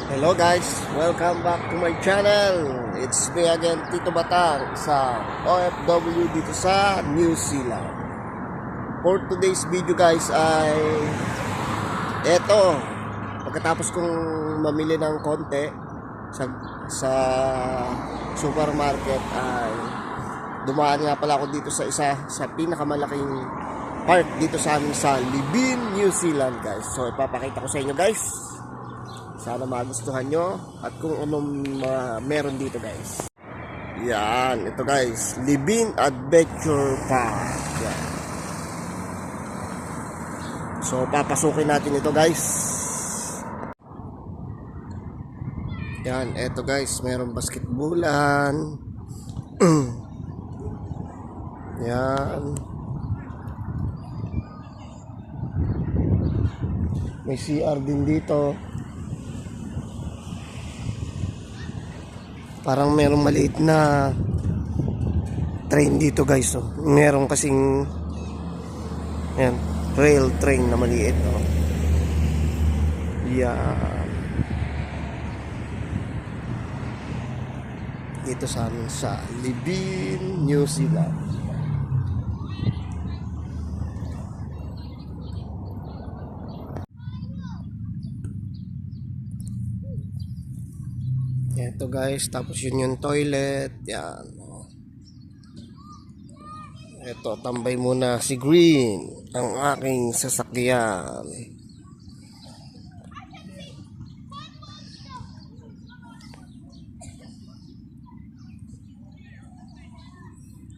Hello guys, welcome back to my channel. It's me again, Tito Batang sa OFW dito sa New Zealand. For today's video guys ay eto, pagkatapos kong mamili ng konti sa supermarket ay dumaan nga pala ako dito sa isa sa pinakamalaking park dito sa amin sa Libin, New Zealand guys. So ipapakita ko sa inyo guys. Sana magustuhan nyo at kung anong meron dito guys. Yan, ito guys, Libin Adventure Park. Yan. So papasukin natin ito guys. Yan, ito guys, meron basketballan. Yan. May CR din dito. Parang merong maliit na train dito guys. Oh. Meron kasing yan, rail train na maliit. Oh. Yan. Dito sa amin sa Libin, New Zealand. Ito guys, tapos yun yung toilet. Yan. Ito, tambay muna si Green, ang aking sasakyan.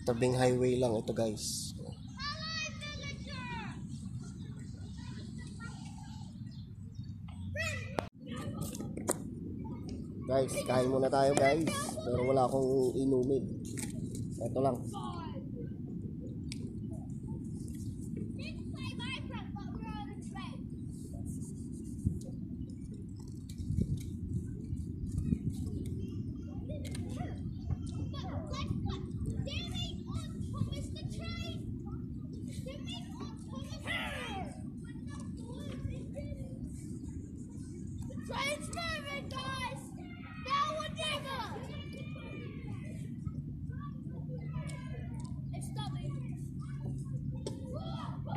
Tabing highway lang ito guys. Guys, kain muna tayo guys. Pero wala akong inumin. Ito lang. Train's moving, guys! Now or never! It's stopping. It's moving! It's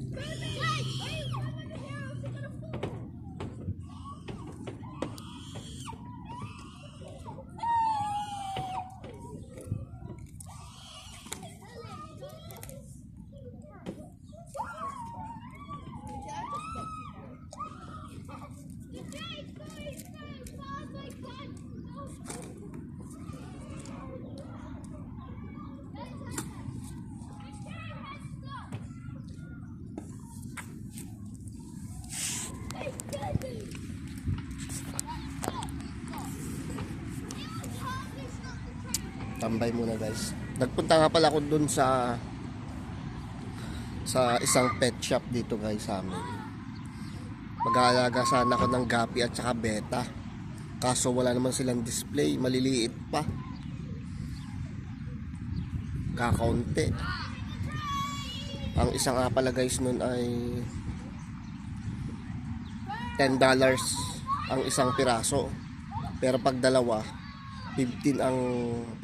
moving! Wait! Wait! Come over here or you're gonna fall! Tambay muna guys. Nagpunta nga pala ako dun sa isang pet shop dito guys sa amin. Mag-aalaga sana ako ng gapi at saka beta. Kaso wala naman silang display, maliliit pa. Kakaunti. Ang isang nga pala guys nun ay $10 ang isang piraso. Pero pag dalawa, $15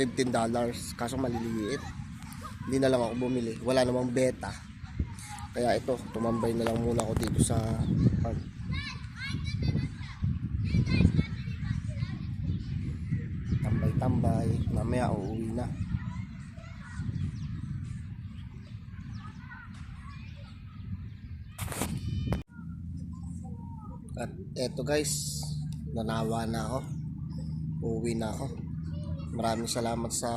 kaso maliliit. Hindi na lang ako bumili, wala namang beta. Kaya ito, tumambay na lang muna ako dito sa park. Tambay, mamaya uuwi na. At eto guys, nanawa na ako. Uuwi na ako. Maraming salamat sa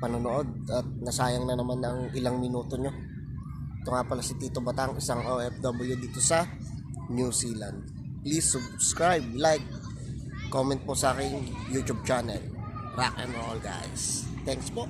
panonood at nasayang na naman ang ilang minuto nyo. Ito nga pala si Tito Batang, isang OFW dito sa New Zealand. Please subscribe, like, comment po sa aking YouTube channel. Rock and roll guys. Thanks po.